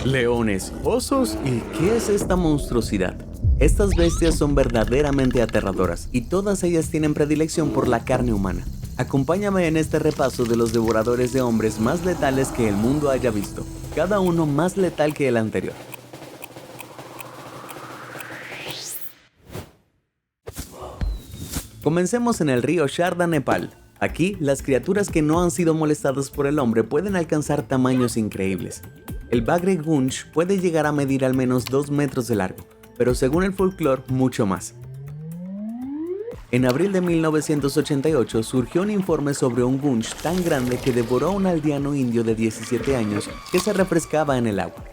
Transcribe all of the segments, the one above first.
Leones, osos y ¿qué es esta monstruosidad? Estas bestias son verdaderamente aterradoras y todas ellas tienen predilección por la carne humana. Acompáñame en este repaso de los devoradores de hombres más letales que el mundo haya visto, cada uno más letal que el anterior. Comencemos en el río Sharda, Nepal. Aquí, las criaturas que no han sido molestadas por el hombre pueden alcanzar tamaños increíbles. El bagre Gunsh puede llegar a medir al menos 2 metros de largo, pero según el folclore, mucho más. En abril de 1988 surgió un informe sobre un Gunsh tan grande que devoró a un aldeano indio de 17 años que se refrescaba en el agua.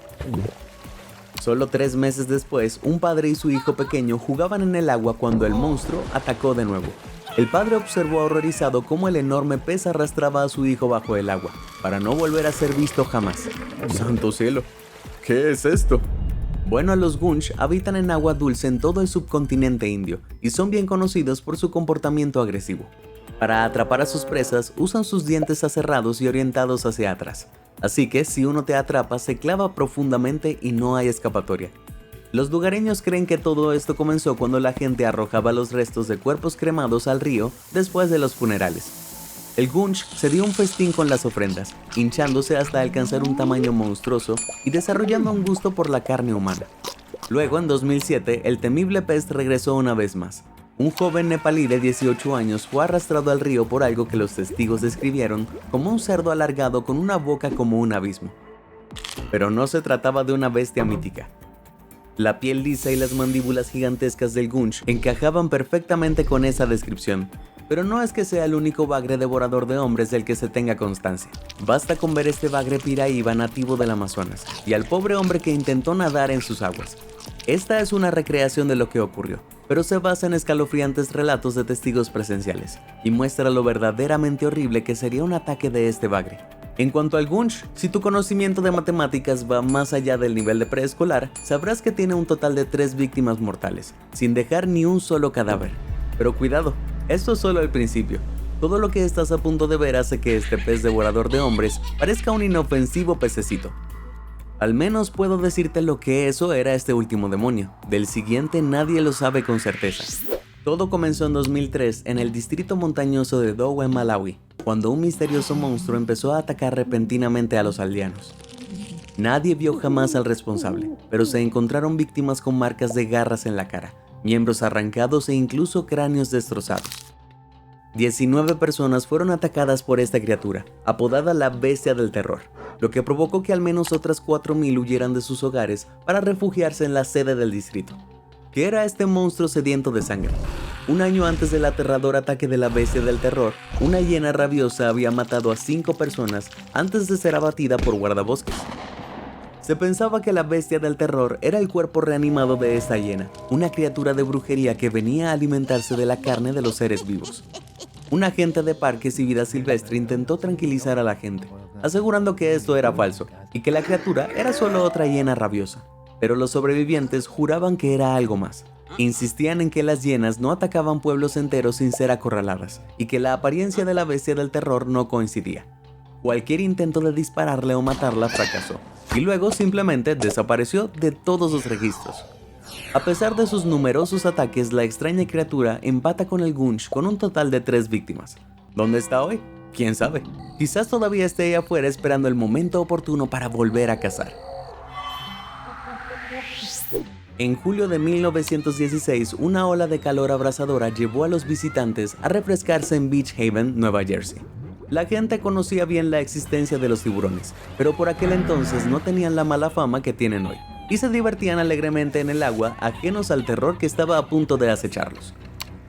Solo 3 meses después, un padre y su hijo pequeño jugaban en el agua cuando el monstruo atacó de nuevo. El padre observó horrorizado cómo el enorme pez arrastraba a su hijo bajo el agua, para no volver a ser visto jamás. ¡Santo cielo! ¿Qué es esto? Bueno, los Gunsh habitan en agua dulce en todo el subcontinente indio y son bien conocidos por su comportamiento agresivo. Para atrapar a sus presas, usan sus dientes aserrados y orientados hacia atrás. Así que si uno te atrapa, se clava profundamente y no hay escapatoria. Los lugareños creen que todo esto comenzó cuando la gente arrojaba los restos de cuerpos cremados al río después de los funerales. El Gunsh se dio un festín con las ofrendas, hinchándose hasta alcanzar un tamaño monstruoso y desarrollando un gusto por la carne humana. Luego, en 2007, el temible pez regresó una vez más. Un joven nepalí de 18 años fue arrastrado al río por algo que los testigos describieron como un cerdo alargado con una boca como un abismo. Pero no se trataba de una bestia mítica. La piel lisa y las mandíbulas gigantescas del Gunsh encajaban perfectamente con esa descripción. Pero no es que sea el único bagre devorador de hombres del que se tenga constancia. Basta con ver este bagre piraíba nativo del Amazonas y al pobre hombre que intentó nadar en sus aguas. Esta es una recreación de lo que ocurrió, pero se basa en escalofriantes relatos de testigos presenciales y muestra lo verdaderamente horrible que sería un ataque de este bagre. En cuanto al Gunsh, si tu conocimiento de matemáticas va más allá del nivel de preescolar, sabrás que tiene un total de 3 víctimas mortales, sin dejar ni un solo cadáver. Pero cuidado, esto es solo el principio. Todo lo que estás a punto de ver hace que este pez devorador de hombres parezca un inofensivo pececito. Al menos puedo decirte lo que eso era este último demonio. Del siguiente nadie lo sabe con certeza. Todo comenzó en 2003 en el distrito montañoso de Dowa, en Malawi, cuando un misterioso monstruo empezó a atacar repentinamente a los aldeanos. Nadie vio jamás al responsable, pero se encontraron víctimas con marcas de garras en la cara, miembros arrancados e incluso cráneos destrozados. 19 personas fueron atacadas por esta criatura, apodada la Bestia del Terror, lo que provocó que al menos otras 4.000 huyeran de sus hogares para refugiarse en la sede del distrito. ¿Qué era este monstruo sediento de sangre? Un año antes del aterrador ataque de la Bestia del Terror, una hiena rabiosa había matado a 5 personas antes de ser abatida por guardabosques. Se pensaba que la Bestia del Terror era el cuerpo reanimado de esta hiena, una criatura de brujería que venía a alimentarse de la carne de los seres vivos. Un agente de parques y vida silvestre intentó tranquilizar a la gente, asegurando que esto era falso y que la criatura era solo otra hiena rabiosa. Pero los sobrevivientes juraban que era algo más. Insistían en que las hienas no atacaban pueblos enteros sin ser acorraladas y que la apariencia de la Bestia del Terror no coincidía. Cualquier intento de dispararle o matarla fracasó, y luego simplemente desapareció de todos los registros. A pesar de sus numerosos ataques, la extraña criatura empata con el Gunsh con un total de 3 víctimas. ¿Dónde está hoy? ¿Quién sabe? Quizás todavía esté ahí afuera esperando el momento oportuno para volver a cazar. En julio de 1916, una ola de calor abrasadora llevó a los visitantes a refrescarse en Beach Haven, Nueva Jersey. La gente conocía bien la existencia de los tiburones, pero por aquel entonces no tenían la mala fama que tienen hoy, y se divertían alegremente en el agua, ajenos al terror que estaba a punto de acecharlos.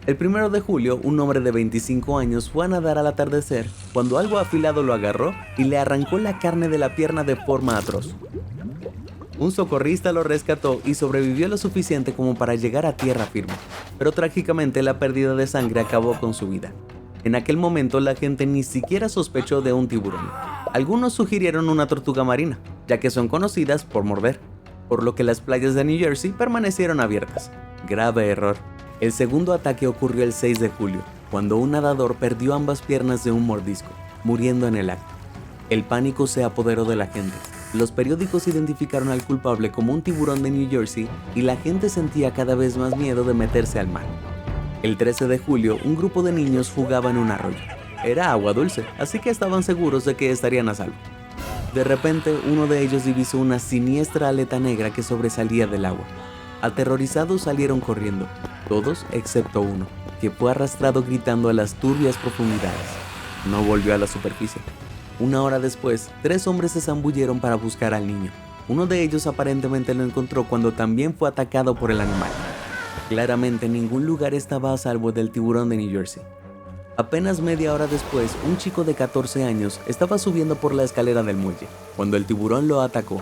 El 1 de julio, un hombre de 25 años fue a nadar al atardecer cuando algo afilado lo agarró y le arrancó la carne de la pierna de forma atroz. Un socorrista lo rescató y sobrevivió lo suficiente como para llegar a tierra firme, pero trágicamente la pérdida de sangre acabó con su vida. En aquel momento la gente ni siquiera sospechó de un tiburón. Algunos sugirieron una tortuga marina, ya que son conocidas por morder, por lo que las playas de New Jersey permanecieron abiertas. Grave error. El segundo ataque ocurrió el 6 de julio, cuando un nadador perdió ambas piernas de un mordisco, muriendo en el acto. El pánico se apoderó de la gente, Los periódicos identificaron al culpable como un tiburón de New Jersey y la gente sentía cada vez más miedo de meterse al mar. El 13 de julio, un grupo de niños jugaba en un arroyo. Era agua dulce, así que estaban seguros de que estarían a salvo. De repente, uno de ellos divisó una siniestra aleta negra que sobresalía del agua. Aterrorizados salieron corriendo, todos excepto uno, que fue arrastrado gritando a las turbias profundidades. No volvió a la superficie. Una hora después, 3 hombres se zambulleron para buscar al niño. Uno de ellos aparentemente lo encontró cuando también fue atacado por el animal. Claramente ningún lugar estaba a salvo del tiburón de New Jersey. Apenas media hora después, un chico de 14 años estaba subiendo por la escalera del muelle, cuando el tiburón lo atacó.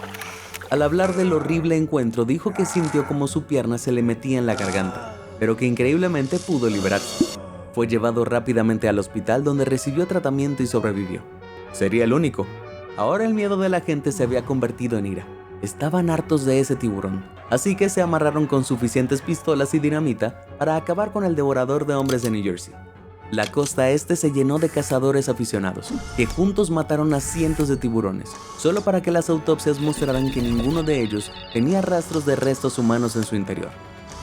Al hablar del horrible encuentro, dijo que sintió como su pierna se le metía en la garganta, pero que increíblemente pudo liberarse. Fue llevado rápidamente al hospital donde recibió tratamiento y sobrevivió. Sería el único. Ahora el miedo de la gente se había convertido en ira. Estaban hartos de ese tiburón, así que se amarraron con suficientes pistolas y dinamita para acabar con el devorador de hombres de New Jersey. La costa este se llenó de cazadores aficionados, que juntos mataron a cientos de tiburones, solo para que las autopsias mostraran que ninguno de ellos tenía rastros de restos humanos en su interior.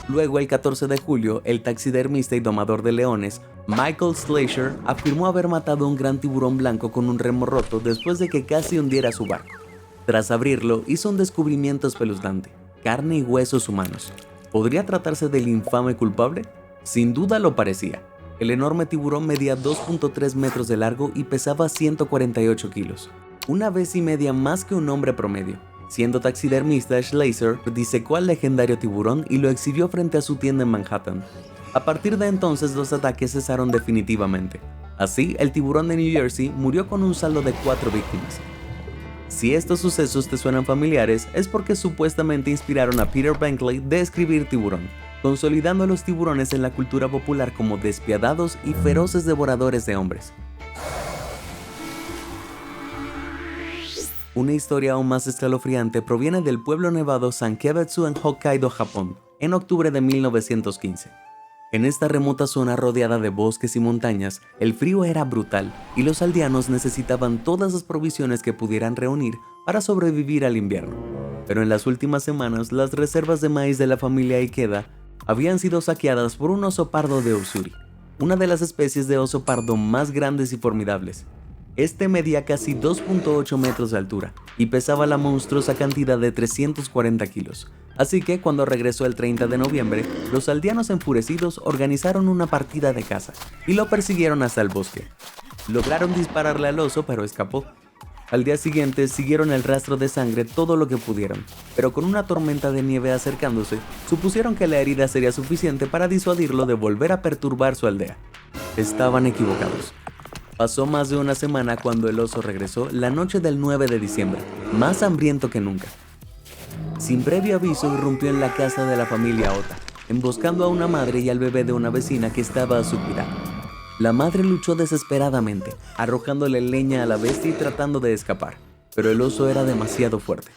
Luego, el 14 de julio, el taxidermista y domador de leones, Michael Slasher, afirmó haber matado a un gran tiburón blanco con un remo roto después de que casi hundiera su barco. Tras abrirlo, hizo un descubrimiento espeluznante: carne y huesos humanos. ¿Podría tratarse del infame culpable? Sin duda lo parecía. El enorme tiburón medía 2.3 metros de largo y pesaba 148 kilos, una vez y media más que un hombre promedio. Siendo taxidermista, Slasher disecó al legendario tiburón y lo exhibió frente a su tienda en Manhattan. A partir de entonces, los ataques cesaron definitivamente. Así, el tiburón de New Jersey murió con un saldo de 4 víctimas. Si estos sucesos te suenan familiares, es porque supuestamente inspiraron a Peter Benchley de escribir Tiburón, consolidando a los tiburones en la cultura popular como despiadados y feroces devoradores de hombres. Una historia aún más escalofriante proviene del pueblo nevado Sankebetsu en Hokkaido, Japón, en octubre de 1915. En esta remota zona rodeada de bosques y montañas, el frío era brutal y los aldeanos necesitaban todas las provisiones que pudieran reunir para sobrevivir al invierno. Pero en las últimas semanas, las reservas de maíz de la familia Ikeda habían sido saqueadas por un oso pardo de Ussuri, una de las especies de oso pardo más grandes y formidables. Este medía casi 2.8 metros de altura y pesaba la monstruosa cantidad de 340 kilos. Así que cuando regresó el 30 de noviembre, los aldeanos enfurecidos organizaron una partida de caza y lo persiguieron hasta el bosque. Lograron dispararle al oso, pero escapó. Al día siguiente siguieron el rastro de sangre todo lo que pudieron, pero con una tormenta de nieve acercándose, supusieron que la herida sería suficiente para disuadirlo de volver a perturbar su aldea. Estaban equivocados. Pasó más de una semana cuando el oso regresó la noche del 9 de diciembre, más hambriento que nunca. Sin previo aviso, irrumpió en la casa de la familia Ota, emboscando a una madre y al bebé de una vecina que estaba a su cuidado. La madre luchó desesperadamente, arrojándole leña a la bestia y tratando de escapar, pero el oso era demasiado fuerte.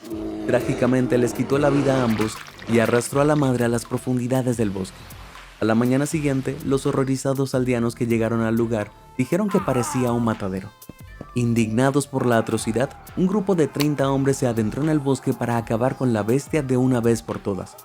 Trágicamente les quitó la vida a ambos y arrastró a la madre a las profundidades del bosque. A la mañana siguiente, los horrorizados aldeanos que llegaron al lugar dijeron que parecía un matadero. Indignados por la atrocidad, un grupo de 30 hombres se adentró en el bosque para acabar con la bestia de una vez por todas.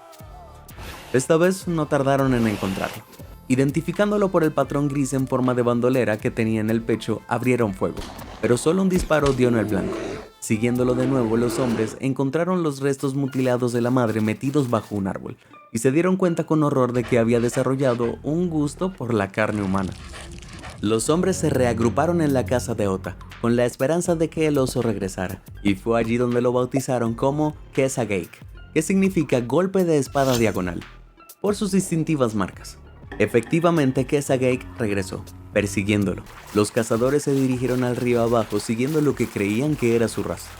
Esta vez no tardaron en encontrarlo. Identificándolo por el patrón gris en forma de bandolera que tenía en el pecho, abrieron fuego, pero solo un disparo dio en el blanco. Siguiéndolo de nuevo, los hombres encontraron los restos mutilados de la madre metidos bajo un árbol, y se dieron cuenta con horror de que había desarrollado un gusto por la carne humana. Los hombres se reagruparon en la casa de Ota, con la esperanza de que el oso regresara, y fue allí donde lo bautizaron como Kesageik, que significa golpe de espada diagonal, por sus distintivas marcas. Efectivamente, Kesageik regresó, persiguiéndolo. Los cazadores se dirigieron al río abajo siguiendo lo que creían que era su rastro.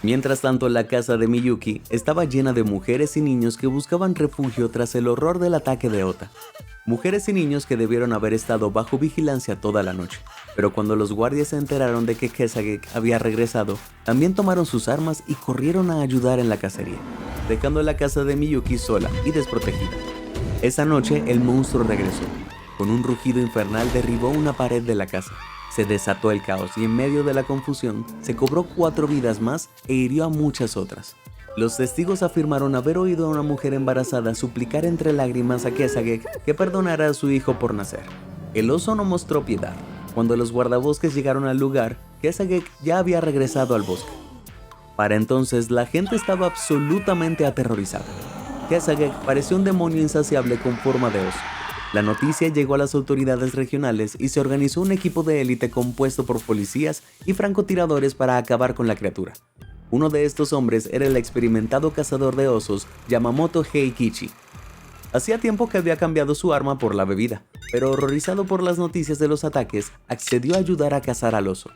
Mientras tanto, la casa de Miyuki estaba llena de mujeres y niños que buscaban refugio tras el horror del ataque de Ota. Mujeres y niños que debieron haber estado bajo vigilancia toda la noche, pero cuando los guardias se enteraron de que Kesageik había regresado, también tomaron sus armas y corrieron a ayudar en la cacería, dejando la casa de Miyuki sola y desprotegida. Esa noche, el monstruo regresó. Con un rugido infernal derribó una pared de la casa. Se desató el caos y en medio de la confusión se cobró 4 vidas más e hirió a muchas otras. Los testigos afirmaron haber oído a una mujer embarazada suplicar entre lágrimas a Kesagek que perdonara a su hijo por nacer. El oso no mostró piedad. Cuando los guardabosques llegaron al lugar, Kesagek ya había regresado al bosque. Para entonces, la gente estaba absolutamente aterrorizada. Kesagek parecía un demonio insaciable con forma de oso. La noticia llegó a las autoridades regionales y se organizó un equipo de élite compuesto por policías y francotiradores para acabar con la criatura. Uno de estos hombres era el experimentado cazador de osos Yamamoto Heikichi. Hacía tiempo que había cambiado su arma por la bebida, pero horrorizado por las noticias de los ataques, accedió a ayudar a cazar al oso.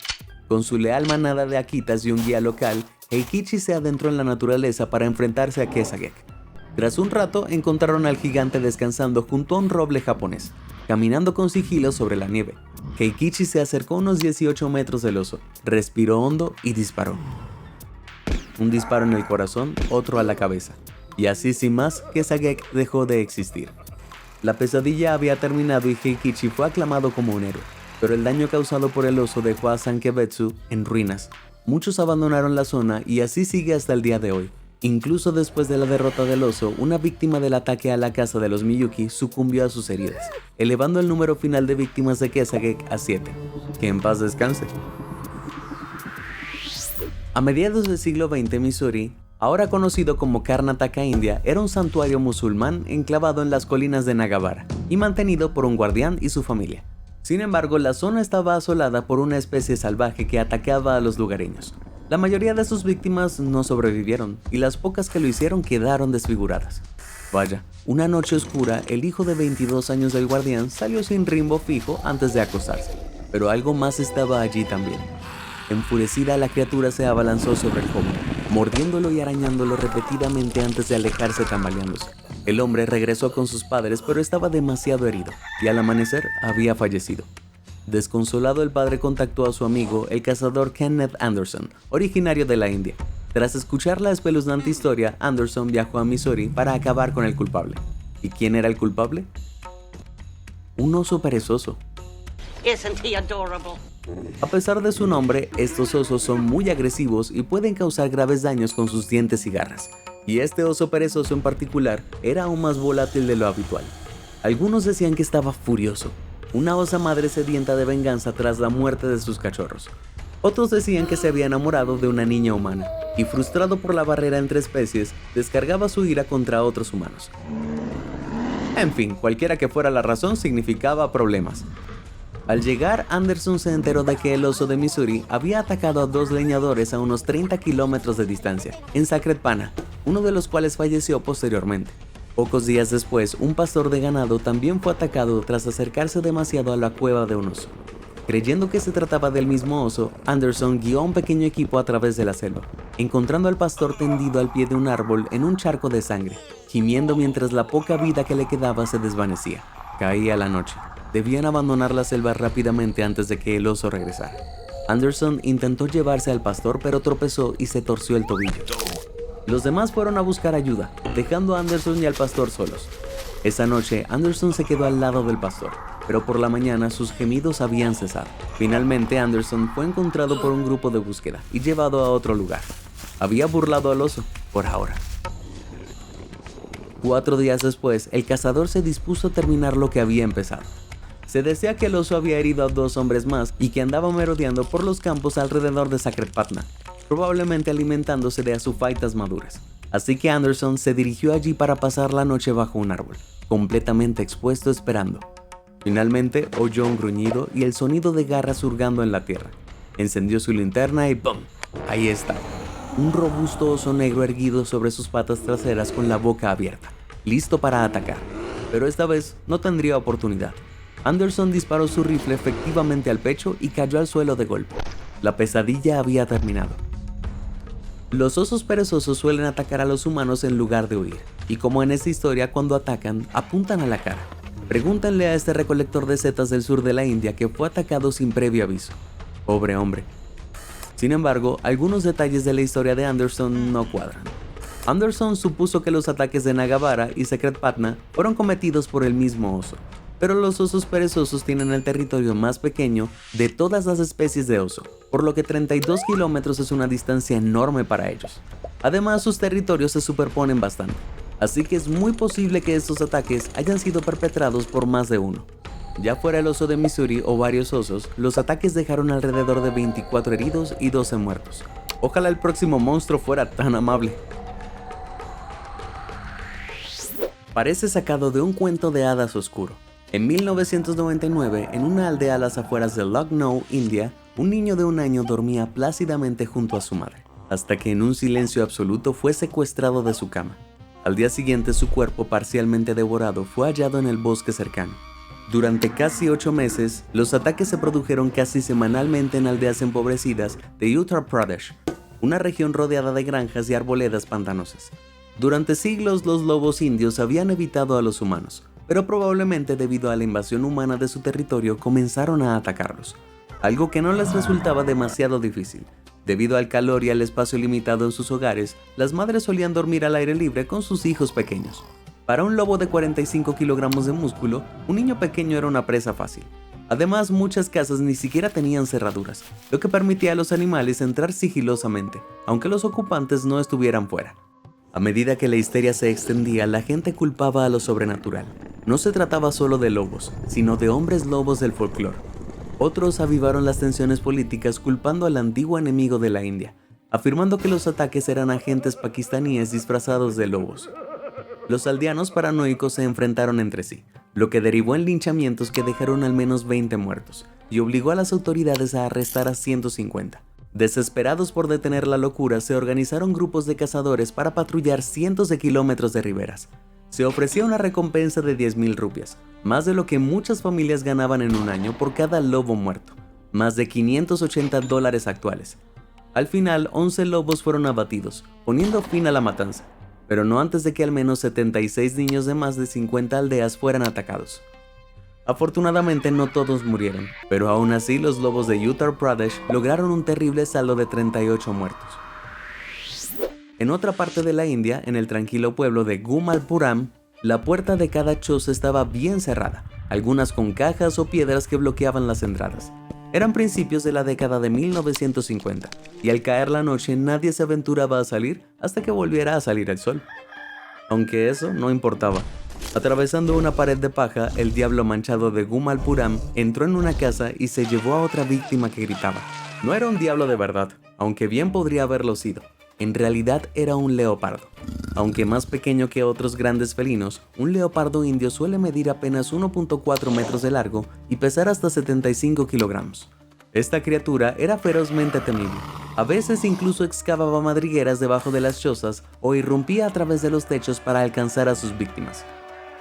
Con su leal manada de Akitas y un guía local, Heikichi se adentró en la naturaleza para enfrentarse a Kesagek. Tras un rato, encontraron al gigante descansando junto a un roble japonés, caminando con sigilo sobre la nieve. Heikichi se acercó a unos 18 metros del oso, respiró hondo y disparó. Un disparo en el corazón, otro a la cabeza. Y así sin más, Kesagek dejó de existir. La pesadilla había terminado y Heikichi fue aclamado como un héroe, pero el daño causado por el oso dejó a Sankebetsu en ruinas. Muchos abandonaron la zona y así sigue hasta el día de hoy. Incluso después de la derrota del oso, una víctima del ataque a la casa de los Miyuki sucumbió a sus heridas, elevando el número final de víctimas de Kesagek a 7. Que en paz descanse. A mediados del siglo XX, Missouri, ahora conocido como Karnataka, India, era un santuario musulmán enclavado en las colinas de Nagabara y mantenido por un guardián y su familia. Sin embargo, la zona estaba asolada por una especie salvaje que atacaba a los lugareños. La mayoría de sus víctimas no sobrevivieron y las pocas que lo hicieron quedaron desfiguradas. Vaya, una noche oscura, el hijo de 22 años del guardián salió sin rumbo fijo antes de acostarse, pero algo más estaba allí también. Enfurecida, la criatura se abalanzó sobre el joven, mordiéndolo y arañándolo repetidamente antes de alejarse tambaleándose. El hombre regresó con sus padres, pero estaba demasiado herido y al amanecer había fallecido. Desconsolado, el padre contactó a su amigo, el cazador Kenneth Anderson, originario de la India. Tras escuchar la espeluznante historia, Anderson viajó a Missouri para acabar con el culpable. ¿Y quién era el culpable? Un oso perezoso. Isn't he adorable? A pesar de su nombre, estos osos son muy agresivos y pueden causar graves daños con sus dientes y garras. Y este oso perezoso en particular era aún más volátil de lo habitual. Algunos decían que estaba furioso, una osa madre sedienta de venganza tras la muerte de sus cachorros. Otros decían que se había enamorado de una niña humana y, frustrado por la barrera entre especies, descargaba su ira contra otros humanos. En fin, cualquiera que fuera la razón, significaba problemas. Al llegar, Anderson se enteró de que el oso de Missouri había atacado a 2 leñadores a unos 30 kilómetros de distancia, en Sacredpana, uno de los cuales falleció posteriormente. Pocos días después, un pastor de ganado también fue atacado tras acercarse demasiado a la cueva de un oso. Creyendo que se trataba del mismo oso, Anderson guió a un pequeño equipo a través de la selva, encontrando al pastor tendido al pie de un árbol en un charco de sangre, gimiendo mientras la poca vida que le quedaba se desvanecía. Caía la noche. Debían abandonar la selva rápidamente antes de que el oso regresara. Anderson intentó llevarse al pastor, pero tropezó y se torció el tobillo. Los demás fueron a buscar ayuda, dejando a Anderson y al pastor solos. Esa noche, Anderson se quedó al lado del pastor, pero por la mañana sus gemidos habían cesado. Finalmente, Anderson fue encontrado por un grupo de búsqueda y llevado a otro lugar. Había burlado al oso, por ahora. 4 días después, el cazador se dispuso a terminar lo que había empezado. Se decía que el oso había herido a 2 hombres más y que andaba merodeando por los campos alrededor de Sacredpatna, probablemente alimentándose de azufaitas maduras. Así que Anderson se dirigió allí para pasar la noche bajo un árbol, completamente expuesto esperando. Finalmente oyó un gruñido y el sonido de garras hurgando en la tierra. Encendió su linterna y ¡pum! Ahí estaba. Un robusto oso negro erguido sobre sus patas traseras con la boca abierta, listo para atacar. Pero esta vez no tendría oportunidad. Anderson disparó su rifle efectivamente al pecho y cayó al suelo de golpe. La pesadilla había terminado. Los osos perezosos suelen atacar a los humanos en lugar de huir, y como en esta historia, cuando atacan, apuntan a la cara. Pregúntenle a este recolector de setas del sur de la India que fue atacado sin previo aviso. Pobre hombre. Sin embargo, algunos detalles de la historia de Anderson no cuadran. Anderson supuso que los ataques de Nagabara y Sacredpatna fueron cometidos por el mismo oso. pero los osos perezosos tienen el territorio más pequeño de todas las especies de oso, por lo que 32 kilómetros es una distancia enorme para ellos. Además, sus territorios se superponen bastante, así que es muy posible que estos ataques hayan sido perpetrados por más de uno. Ya fuera el oso de Missouri o varios osos, los ataques dejaron alrededor de 24 heridos y 12 muertos. Ojalá el próximo monstruo fuera tan amable. Parece sacado de un cuento de hadas oscuro. En 1999, en una aldea a las afueras de Lucknow, India, un niño de 1 año dormía plácidamente junto a su madre, hasta que en un silencio absoluto fue secuestrado de su cama. Al día siguiente, su cuerpo parcialmente devorado fue hallado en el bosque cercano. Durante casi 8 meses, los ataques se produjeron casi semanalmente en aldeas empobrecidas de Uttar Pradesh, una región rodeada de granjas y arboledas pantanosas. Durante siglos, los lobos indios habían evitado a los humanos, pero probablemente debido a la invasión humana de su territorio comenzaron a atacarlos, algo que no les resultaba demasiado difícil. Debido al calor y al espacio limitado en sus hogares, las madres solían dormir al aire libre con sus hijos pequeños. Para un lobo de 45 kilogramos de músculo, un niño pequeño era una presa fácil. Además, muchas casas ni siquiera tenían cerraduras, lo que permitía a los animales entrar sigilosamente, aunque los ocupantes no estuvieran fuera. A medida que la histeria se extendía, la gente culpaba a lo sobrenatural. No se trataba solo de lobos, sino de hombres lobos del folclore. Otros avivaron las tensiones políticas culpando al antiguo enemigo de la India, afirmando que los ataques eran agentes pakistaníes disfrazados de lobos. Los aldeanos paranoicos se enfrentaron entre sí, lo que derivó en linchamientos que dejaron al menos 20 muertos, y obligó a las autoridades a arrestar a 150. Desesperados por detener la locura, se organizaron grupos de cazadores para patrullar cientos de kilómetros de riberas. Se ofrecía una recompensa de 10,000 rupias, más de lo que muchas familias ganaban en un año por cada lobo muerto, más de $580 actuales. Al final, 11 lobos fueron abatidos, poniendo fin a la matanza, pero no antes de que al menos 76 niños de más de 50 aldeas fueran atacados. Afortunadamente no todos murieron, pero aún así los lobos de Uttar Pradesh lograron un terrible saldo de 38 muertos. En otra parte de la India, en el tranquilo pueblo de Gumalpuram, la puerta de cada choza estaba bien cerrada, algunas con cajas o piedras que bloqueaban las entradas. Eran principios de la década de 1950, y al caer la noche nadie se aventuraba a salir hasta que volviera a salir el sol. Aunque eso no importaba. Atravesando una pared de paja, el diablo manchado de Gumalpuram entró en una casa y se llevó a otra víctima que gritaba. No era un diablo de verdad, aunque bien podría haberlo sido. En realidad era un leopardo. Aunque más pequeño que otros grandes felinos, un leopardo indio suele medir apenas 1.4 metros de largo y pesar hasta 75 kilogramos. Esta criatura era ferozmente temible. A veces incluso excavaba madrigueras debajo de las chozas o irrumpía a través de los techos para alcanzar a sus víctimas.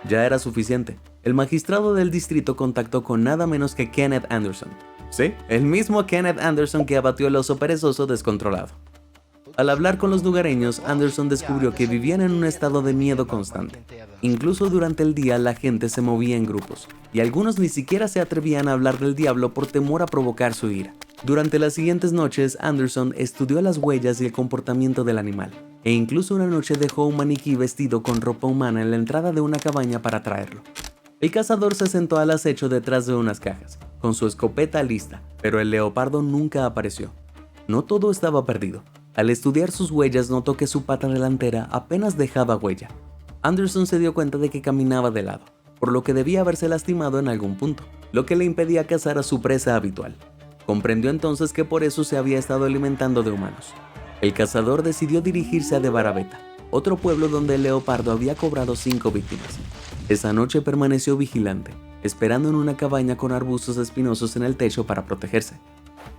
Ya era suficiente. El magistrado del distrito contactó con nada menos que Kenneth Anderson. Sí, el mismo Kenneth Anderson que abatió el oso perezoso descontrolado. Al hablar con los lugareños, Anderson descubrió que vivían en un estado de miedo constante. Incluso durante el día la gente se movía en grupos, y algunos ni siquiera se atrevían a hablar del diablo por temor a provocar su ira. Durante las siguientes noches, Anderson estudió las huellas y el comportamiento del animal, e incluso una noche dejó un maniquí vestido con ropa humana en la entrada de una cabaña para traerlo. El cazador se sentó al acecho detrás de unas cajas, con su escopeta lista, pero el leopardo nunca apareció. No todo estaba perdido. Al estudiar sus huellas notó que su pata delantera apenas dejaba huella. Anderson se dio cuenta de que caminaba de lado, por lo que debía haberse lastimado en algún punto, lo que le impedía cazar a su presa habitual. Comprendió entonces que por eso se había estado alimentando de humanos. El cazador decidió dirigirse a Devarabeta, otro pueblo donde el leopardo había cobrado 5 víctimas. Esa noche permaneció vigilante, esperando en una cabaña con arbustos espinosos en el techo para protegerse.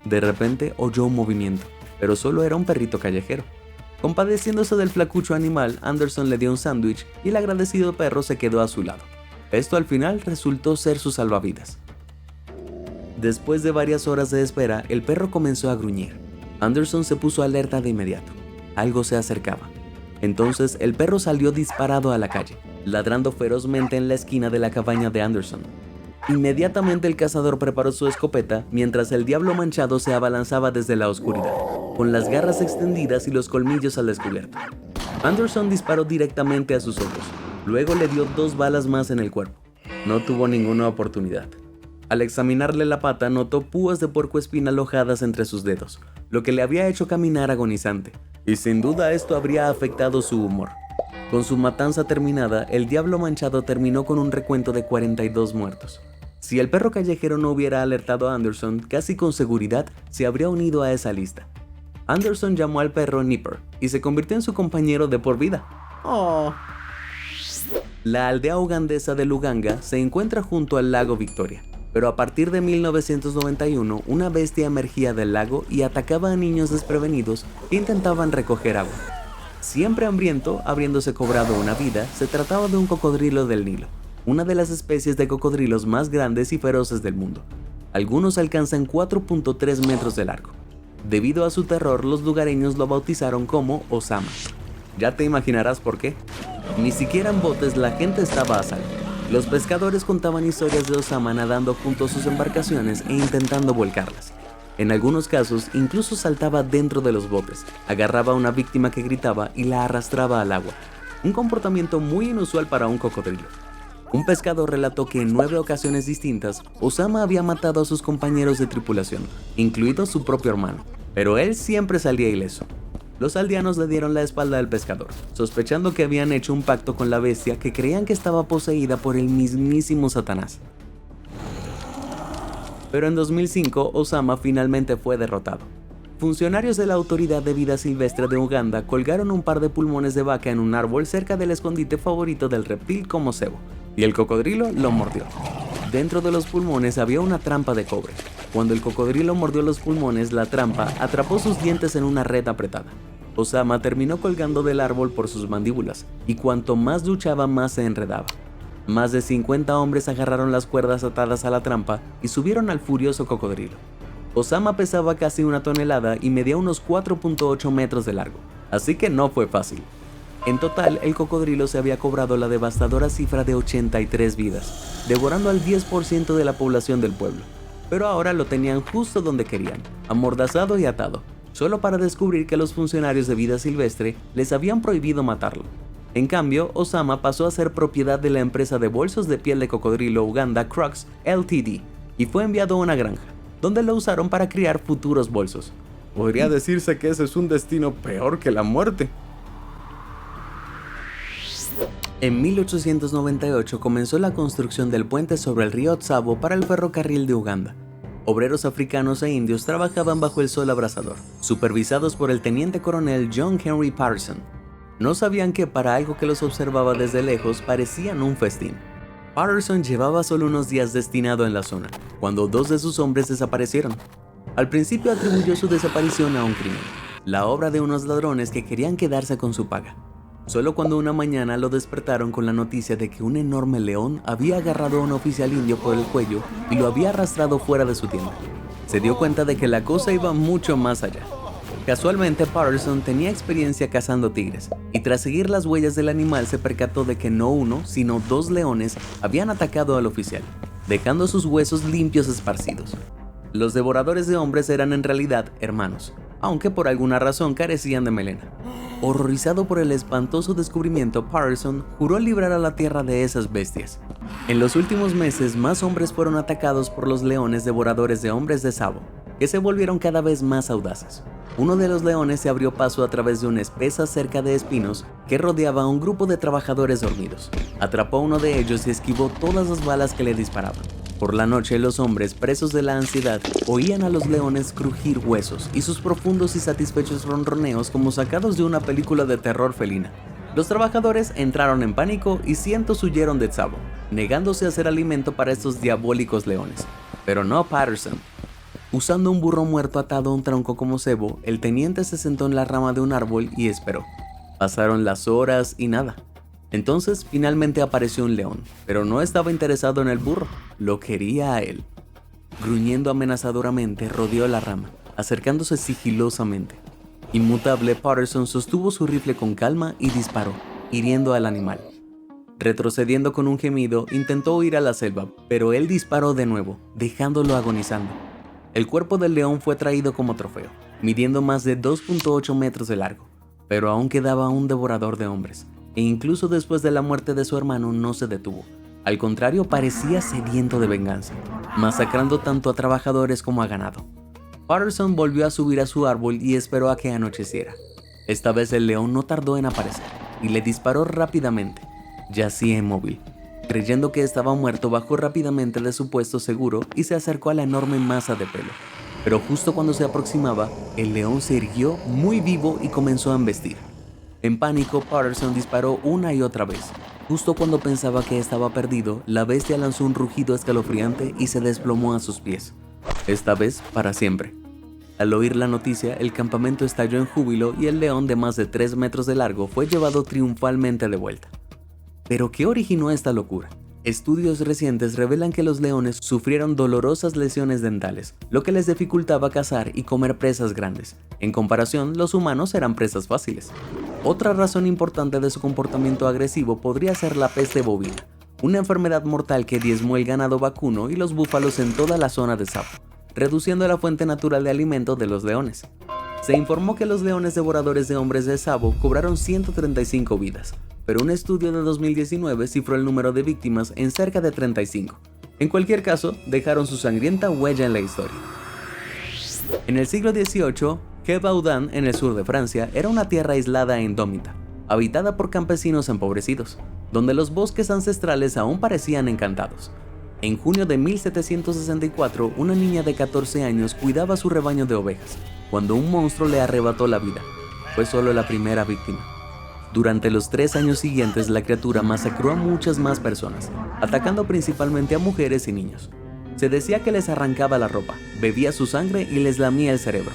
De repente oyó un movimiento, pero solo era un perrito callejero. Compadeciéndose del flacucho animal, Anderson le dio un sándwich y el agradecido perro se quedó a su lado. Esto al final resultó ser su salvavidas. Después de varias horas de espera, el perro comenzó a gruñir. Anderson se puso alerta de inmediato. Algo se acercaba. Entonces el perro salió disparado a la calle, ladrando ferozmente en la esquina de la cabaña de Anderson. Inmediatamente el cazador preparó su escopeta mientras el diablo manchado se abalanzaba desde la oscuridad, con las garras extendidas y los colmillos al descubierto. Anderson disparó directamente a sus ojos, luego le dio 2 balas más en el cuerpo. No tuvo ninguna oportunidad. Al examinarle la pata, notó púas de puercoespín alojadas entre sus dedos, lo que le había hecho caminar agonizante, y sin duda esto habría afectado su humor. Con su matanza terminada, el Diablo Manchado terminó con un recuento de 42 muertos. Si el perro callejero no hubiera alertado a Anderson, casi con seguridad se habría unido a esa lista. Anderson llamó al perro Nipper y se convirtió en su compañero de por vida. ¡Oh! La aldea ugandesa de Luganga se encuentra junto al lago Victoria, pero a partir de 1991 una bestia emergía del lago y atacaba a niños desprevenidos que intentaban recoger agua. Siempre hambriento, habiéndose cobrado una vida, se trataba de un cocodrilo del Nilo, una de las especies de cocodrilos más grandes y feroces del mundo. Algunos alcanzan 4.3 metros de largo. Debido a su terror, los lugareños lo bautizaron como Osama. Ya te imaginarás por qué. Ni siquiera en botes la gente estaba a salvo. Los pescadores contaban historias de Osama nadando junto a sus embarcaciones e intentando volcarlas. En algunos casos, incluso saltaba dentro de los botes, agarraba a una víctima que gritaba y la arrastraba al agua. Un comportamiento muy inusual para un cocodrilo. Un pescador relató que en 9 ocasiones distintas, Osama había matado a sus compañeros de tripulación, incluido su propio hermano, pero él siempre salía ileso. Los aldeanos le dieron la espalda al pescador, sospechando que habían hecho un pacto con la bestia que creían que estaba poseída por el mismísimo Satanás. Pero en 2005, Osama finalmente fue derrotado. Funcionarios de la Autoridad de Vida Silvestre de Uganda colgaron un par de pulmones de vaca en un árbol cerca del escondite favorito del reptil como cebo, y el cocodrilo lo mordió. Dentro de los pulmones había una trampa de cobre. Cuando el cocodrilo mordió los pulmones, la trampa atrapó sus dientes en una red apretada. Osama terminó colgando del árbol por sus mandíbulas, y cuanto más luchaba, más se enredaba. Más de 50 hombres agarraron las cuerdas atadas a la trampa y subieron al furioso cocodrilo. Osama pesaba casi 1 tonelada y medía unos 4.8 metros de largo, así que no fue fácil. En total, el cocodrilo se había cobrado la devastadora cifra de 83 vidas, devorando al 10% de la población del pueblo. Pero ahora lo tenían justo donde querían, amordazado y atado, solo para descubrir que los funcionarios de vida silvestre les habían prohibido matarlo. En cambio, Osama pasó a ser propiedad de la empresa de bolsos de piel de cocodrilo Uganda Crux Ltd. y fue enviado a una granja, donde lo usaron para criar futuros bolsos. Podría decirse que ese es un destino peor que la muerte. En 1898 comenzó la construcción del puente sobre el río Tsavo para el ferrocarril de Uganda. Obreros africanos e indios trabajaban bajo el sol abrasador, supervisados por el teniente coronel John Henry Patterson. No sabían que para algo que los observaba desde lejos parecían un festín. Patterson llevaba solo unos días destinado en la zona, cuando 2 de sus hombres desaparecieron. Al principio atribuyó su desaparición a un crimen, la obra de unos ladrones que querían quedarse con su paga. Solo cuando una mañana lo despertaron con la noticia de que un enorme león había agarrado a un oficial indio por el cuello y lo había arrastrado fuera de su tienda. Se dio cuenta de que la cosa iba mucho más allá. Casualmente, Patterson tenía experiencia cazando tigres, y tras seguir las huellas del animal se percató de que no 1, sino 2 leones habían atacado al oficial, dejando sus huesos limpios esparcidos. Los devoradores de hombres eran en realidad hermanos, aunque por alguna razón carecían de melena. Horrorizado por el espantoso descubrimiento, Patterson juró librar a la tierra de esas bestias. En los últimos meses, más hombres fueron atacados por los leones devoradores de hombres de Tsavo, que se volvieron cada vez más audaces. Uno de los leones se abrió paso a través de una espesa cerca de espinos que rodeaba a un grupo de trabajadores dormidos. Atrapó a uno de ellos y esquivó todas las balas que le disparaban. Por la noche, los hombres, presos de la ansiedad, oían a los leones crujir huesos y sus profundos y satisfechos ronroneos como sacados de una película de terror felina. Los trabajadores entraron en pánico y cientos huyeron de Tsavo, negándose a ser alimento para estos diabólicos leones. Pero no Patterson. Usando un burro muerto atado a un tronco como cebo, el teniente se sentó en la rama de un árbol y esperó. Pasaron las horas y nada. Entonces finalmente apareció un león, pero no estaba interesado en el burro, lo quería a él. Gruñendo amenazadoramente, rodeó la rama, acercándose sigilosamente. Inmutable, Patterson sostuvo su rifle con calma y disparó, hiriendo al animal. Retrocediendo con un gemido, intentó huir a la selva, pero él disparó de nuevo, dejándolo agonizando. El cuerpo del león fue traído como trofeo, midiendo más de 2.8 metros de largo, pero aún quedaba un devorador de hombres, e incluso después de la muerte de su hermano no se detuvo. Al contrario, parecía sediento de venganza, masacrando tanto a trabajadores como a ganado. Patterson volvió a subir a su árbol y esperó a que anocheciera. Esta vez el león no tardó en aparecer y le disparó rápidamente. Yacía inmóvil. Creyendo que estaba muerto, bajó rápidamente de su puesto seguro y se acercó a la enorme masa de pelo. Pero justo cuando se aproximaba, el león se irguió muy vivo y comenzó a embestir. En pánico, Patterson disparó una y otra vez. Justo cuando pensaba que estaba perdido, la bestia lanzó un rugido escalofriante y se desplomó a sus pies. Esta vez para siempre. Al oír la noticia, el campamento estalló en júbilo y el león de más de 3 metros de largo fue llevado triunfalmente de vuelta. ¿Pero qué originó esta locura? Estudios recientes revelan que los leones sufrieron dolorosas lesiones dentales, lo que les dificultaba cazar y comer presas grandes. En comparación, los humanos eran presas fáciles. Otra razón importante de su comportamiento agresivo podría ser la peste bovina, una enfermedad mortal que diezmó el ganado vacuno y los búfalos en toda la zona de Savo, reduciendo la fuente natural de alimento de los leones. Se informó que los leones devoradores de hombres de Savo cobraron 135 vidas, pero un estudio de 2019 cifró el número de víctimas en cerca de 35. En cualquier caso, dejaron su sangrienta huella en la historia. En el siglo XVIII, Gévaudan, en el sur de Francia, era una tierra aislada e indómita, habitada por campesinos empobrecidos, donde los bosques ancestrales aún parecían encantados. En junio de 1764, una niña de 14 años cuidaba su rebaño de ovejas, cuando un monstruo le arrebató la vida. Fue solo la primera víctima. Durante los 3 años siguientes, la criatura masacró a muchas más personas, atacando principalmente a mujeres y niños. Se decía que les arrancaba la ropa, bebía su sangre y les lamía el cerebro.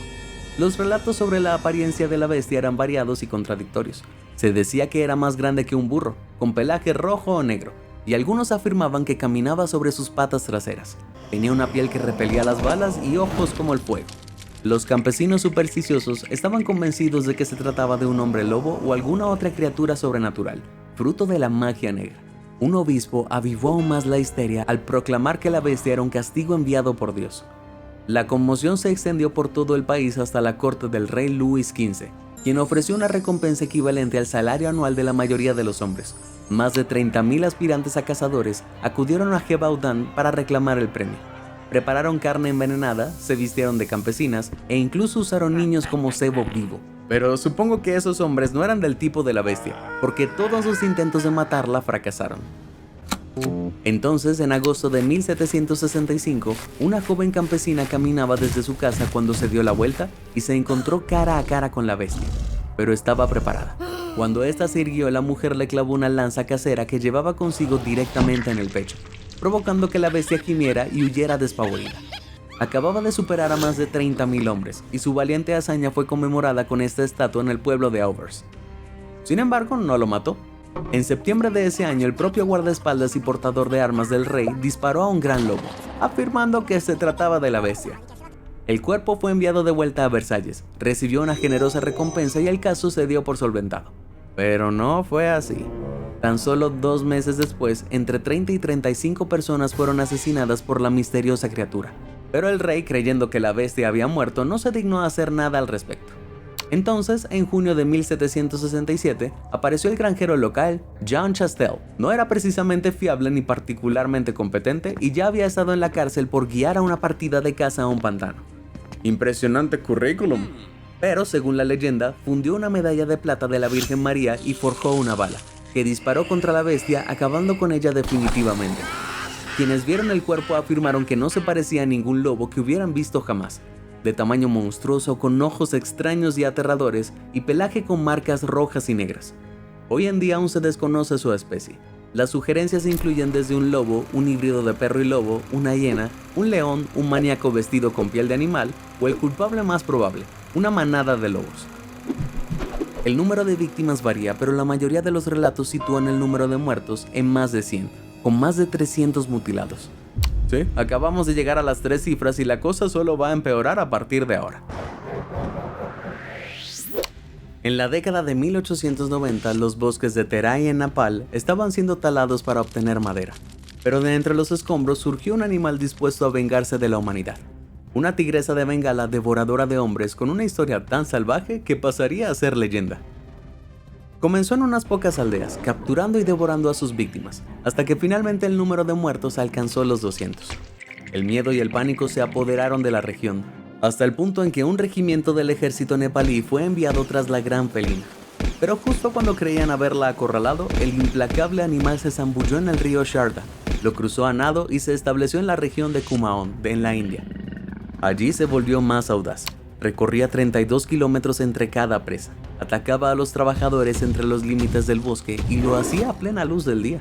Los relatos sobre la apariencia de la bestia eran variados y contradictorios. Se decía que era más grande que un burro, con pelaje rojo o negro, y algunos afirmaban que caminaba sobre sus patas traseras. Tenía una piel que repelía las balas y ojos como el fuego. Los campesinos supersticiosos estaban convencidos de que se trataba de un hombre lobo o alguna otra criatura sobrenatural, fruto de la magia negra. Un obispo avivó aún más la histeria al proclamar que la bestia era un castigo enviado por Dios. La conmoción se extendió por todo el país hasta la corte del rey Luis XV, quien ofreció una recompensa equivalente al salario anual de la mayoría de los hombres. Más de 30,000 aspirantes a cazadores acudieron a Gévaudan para reclamar el premio. Prepararon carne envenenada, se vistieron de campesinas e incluso usaron niños como cebo vivo. Pero supongo que esos hombres no eran del tipo de la bestia, porque todos sus intentos de matarla fracasaron. Entonces, en agosto de 1765, una joven campesina caminaba desde su casa cuando se dio la vuelta y se encontró cara a cara con la bestia, pero estaba preparada. Cuando ésta se irguió, la mujer le clavó una lanza casera que llevaba consigo directamente en el pecho, provocando que la bestia gimiera y huyera despavorida. Acababa de superar a más de 30,000 hombres, y su valiente hazaña fue conmemorada con esta estatua en el pueblo de Auvers. Sin embargo, no lo mató. En septiembre de ese año, el propio guardaespaldas y portador de armas del rey disparó a un gran lobo, afirmando que se trataba de la bestia. El cuerpo fue enviado de vuelta a Versalles, recibió una generosa recompensa y el caso se dio por solventado. Pero no fue así. Tan solo 2 meses después, entre 30 y 35 personas fueron asesinadas por la misteriosa criatura. Pero el rey, creyendo que la bestia había muerto, no se dignó a hacer nada al respecto. Entonces, en junio de 1767, apareció el granjero local, Jean Chastel. No era precisamente fiable ni particularmente competente y ya había estado en la cárcel por guiar a una partida de caza a un pantano. Impresionante currículum. Pero, según la leyenda, fundió una medalla de plata de la Virgen María y forjó una bala, que disparó contra la bestia, acabando con ella definitivamente. Quienes vieron el cuerpo afirmaron que no se parecía a ningún lobo que hubieran visto jamás. De tamaño monstruoso, con ojos extraños y aterradores, y pelaje con marcas rojas y negras. Hoy en día aún se desconoce su especie. Las sugerencias incluyen desde un lobo, un híbrido de perro y lobo, una hiena, un león, un maníaco vestido con piel de animal, o el culpable más probable, una manada de lobos. El número de víctimas varía, pero la mayoría de los relatos sitúan el número de muertos en más de 100, con más de 300 mutilados. Sí, acabamos de llegar a las 3 cifras y la cosa solo va a empeorar a partir de ahora. En la década de 1890, los bosques de Terai en Nepal estaban siendo talados para obtener madera. Pero de entre los escombros surgió un animal dispuesto a vengarse de la humanidad. Una tigresa de Bengala devoradora de hombres con una historia tan salvaje que pasaría a ser leyenda. Comenzó en unas pocas aldeas, capturando y devorando a sus víctimas, hasta que finalmente el número de muertos alcanzó los 200. El miedo y el pánico se apoderaron de la región, hasta el punto en que un regimiento del ejército nepalí fue enviado tras la gran felina. Pero justo cuando creían haberla acorralado, el implacable animal se zambulló en el río Sharda, lo cruzó a nado y se estableció en la región de Kumaon, en la India. Allí se volvió más audaz. Recorría 32 kilómetros entre cada presa, atacaba a los trabajadores entre los límites del bosque y lo hacía a plena luz del día.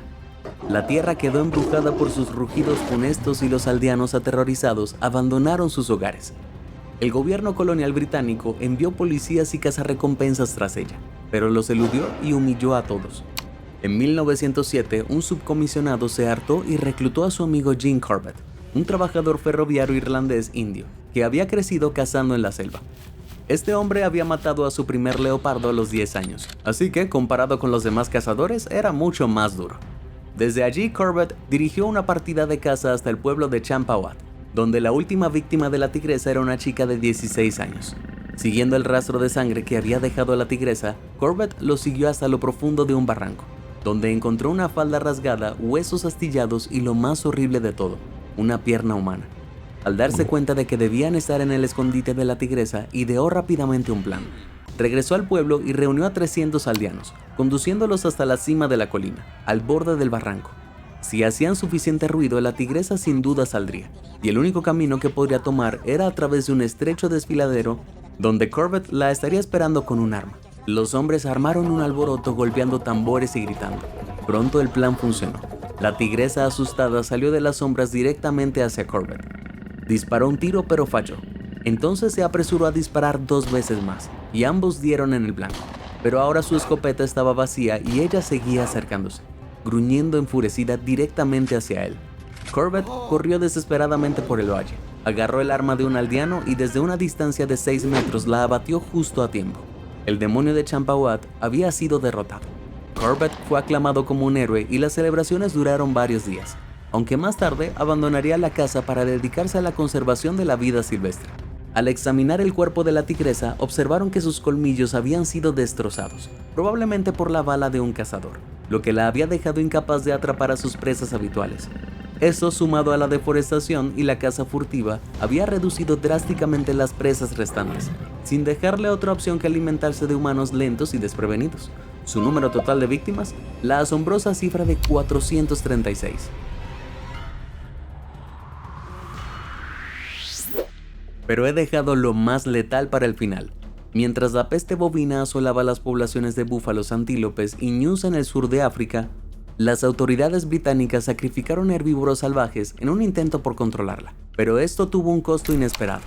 La tierra quedó embrujada por sus rugidos funestos y los aldeanos aterrorizados abandonaron sus hogares. El gobierno colonial británico envió policías y cazarrecompensas tras ella, pero los eludió y humilló a todos. En 1907, un subcomisionado se hartó y reclutó a su amigo Jean Corbett, un trabajador ferroviario irlandés indio, que había crecido cazando en la selva. Este hombre había matado a su primer leopardo a los 10 años, así que, comparado con los demás cazadores, era mucho más duro. Desde allí, Corbett dirigió una partida de caza hasta el pueblo de Champawat, donde la última víctima de la tigresa era una chica de 16 años. Siguiendo el rastro de sangre que había dejado a la tigresa, Corbett lo siguió hasta lo profundo de un barranco, donde encontró una falda rasgada, huesos astillados y lo más horrible de todo, una pierna humana. Al darse cuenta de que debían estar en el escondite de la tigresa, ideó rápidamente un plan. Regresó al pueblo y reunió a 300 aldeanos, conduciéndolos hasta la cima de la colina, al borde del barranco. Si hacían suficiente ruido, la tigresa sin duda saldría, y el único camino que podría tomar era a través de un estrecho desfiladero, donde Corbett la estaría esperando con un arma. Los hombres armaron un alboroto golpeando tambores y gritando. Pronto el plan funcionó. La tigresa asustada salió de las sombras directamente hacia Corbett. Disparó un tiro pero falló. Entonces se apresuró a disparar 2 veces más, y ambos dieron en el blanco. Pero ahora su escopeta estaba vacía y ella seguía acercándose, gruñendo enfurecida directamente hacia él. Corbett corrió desesperadamente por el valle, agarró el arma de un aldeano y desde una distancia de 6 metros la abatió justo a tiempo. El demonio de Champawat había sido derrotado. Corbett fue aclamado como un héroe y las celebraciones duraron varios días, aunque más tarde abandonaría la caza para dedicarse a la conservación de la vida silvestre. Al examinar el cuerpo de la tigresa, observaron que sus colmillos habían sido destrozados, probablemente por la bala de un cazador, lo que la había dejado incapaz de atrapar a sus presas habituales. Eso, sumado a la deforestación y la caza furtiva, había reducido drásticamente las presas restantes, sin dejarle otra opción que alimentarse de humanos lentos y desprevenidos. Su número total de víctimas, la asombrosa cifra de 436. Pero he dejado lo más letal para el final. Mientras la peste bovina asolaba las poblaciones de búfalos, antílopes y ñus en el sur de África, las autoridades británicas sacrificaron herbívoros salvajes en un intento por controlarla. Pero esto tuvo un costo inesperado.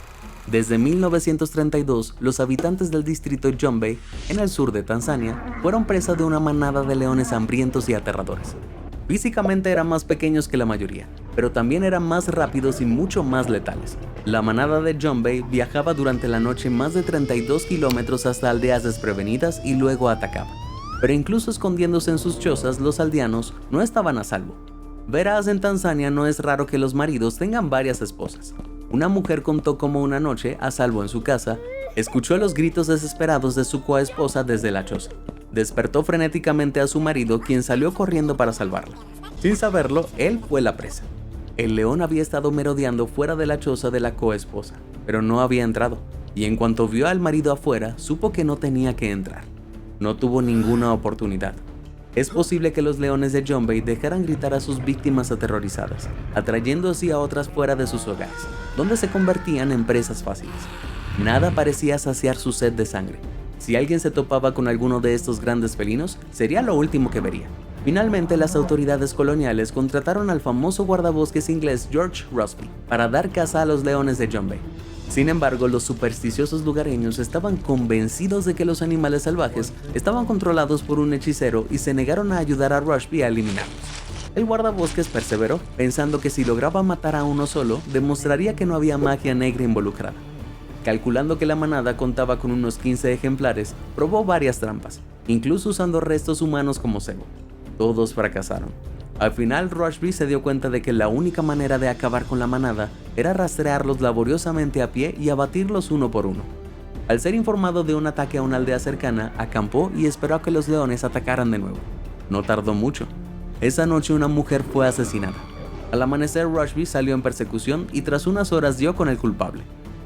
Desde 1932, los habitantes del distrito Jombe, en el sur de Tanzania, fueron presa de una manada de leones hambrientos y aterradores. Físicamente eran más pequeños que la mayoría, pero también eran más rápidos y mucho más letales. La manada de Jombe viajaba durante la noche más de 32 kilómetros hasta aldeas desprevenidas y luego atacaba. Pero incluso escondiéndose en sus chozas, los aldeanos no estaban a salvo. Verás, en Tanzania no es raro que los maridos tengan varias esposas. Una mujer contó cómo una noche, a salvo en su casa, escuchó los gritos desesperados de su coesposa desde la choza. Despertó frenéticamente a su marido, quien salió corriendo para salvarla. Sin saberlo, él fue la presa. El león había estado merodeando fuera de la choza de la coesposa, pero no había entrado, y en cuanto vio al marido afuera, supo que no tenía que entrar. No tuvo ninguna oportunidad. Es posible que los leones de Jombe dejaran gritar a sus víctimas aterrorizadas, atrayendo así a otras fuera de sus hogares, donde se convertían en presas fáciles. Nada parecía saciar su sed de sangre. Si alguien se topaba con alguno de estos grandes felinos, sería lo último que vería. Finalmente, las autoridades coloniales contrataron al famoso guardabosques inglés George Rusby para dar caza a los leones de Jombe. Sin embargo, los supersticiosos lugareños estaban convencidos de que los animales salvajes estaban controlados por un hechicero y se negaron a ayudar a Rusby a eliminarlos. El guardabosques perseveró, pensando que si lograba matar a uno solo, demostraría que no había magia negra involucrada. Calculando que la manada contaba con unos 15 ejemplares, probó varias trampas, incluso usando restos humanos como cebo. Todos fracasaron. Al final, Rusby se dio cuenta de que la única manera de acabar con la manada era rastrearlos laboriosamente a pie y abatirlos uno por uno. Al ser informado de un ataque a una aldea cercana, acampó y esperó a que los leones atacaran de nuevo. No tardó mucho. Esa noche una mujer fue asesinada. Al amanecer, Rushby salió en persecución y tras unas horas dio con el culpable.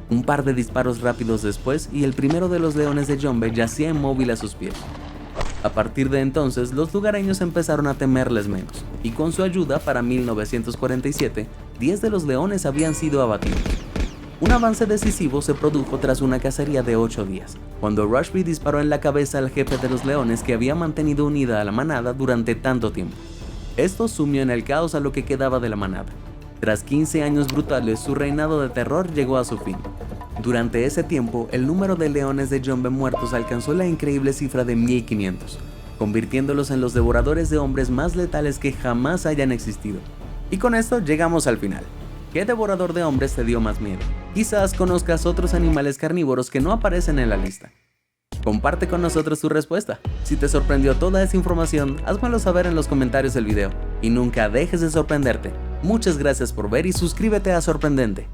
Un par de disparos rápidos después y el primero de los leones de Jombe yacía inmóvil a sus pies. A partir de entonces, los lugareños empezaron a temerles menos, y con su ayuda, para 1947, 10 de los leones habían sido abatidos. Un avance decisivo se produjo tras una cacería de 8 días, cuando Rushby disparó en la cabeza al jefe de los leones que había mantenido unida a la manada durante tanto tiempo. Esto sumió en el caos a lo que quedaba de la manada. Tras 15 años brutales, su reinado de terror llegó a su fin. Durante ese tiempo, el número de leones de Jombe muertos alcanzó la increíble cifra de 1500, convirtiéndolos en los devoradores de hombres más letales que jamás hayan existido. Y con esto llegamos al final. ¿Qué devorador de hombres te dio más miedo? Quizás conozcas otros animales carnívoros que no aparecen en la lista. Comparte con nosotros tu respuesta. Si te sorprendió toda esa información, házmelo saber en los comentarios del video. Y nunca dejes de sorprenderte. Muchas gracias por ver y suscríbete a Sorprendente.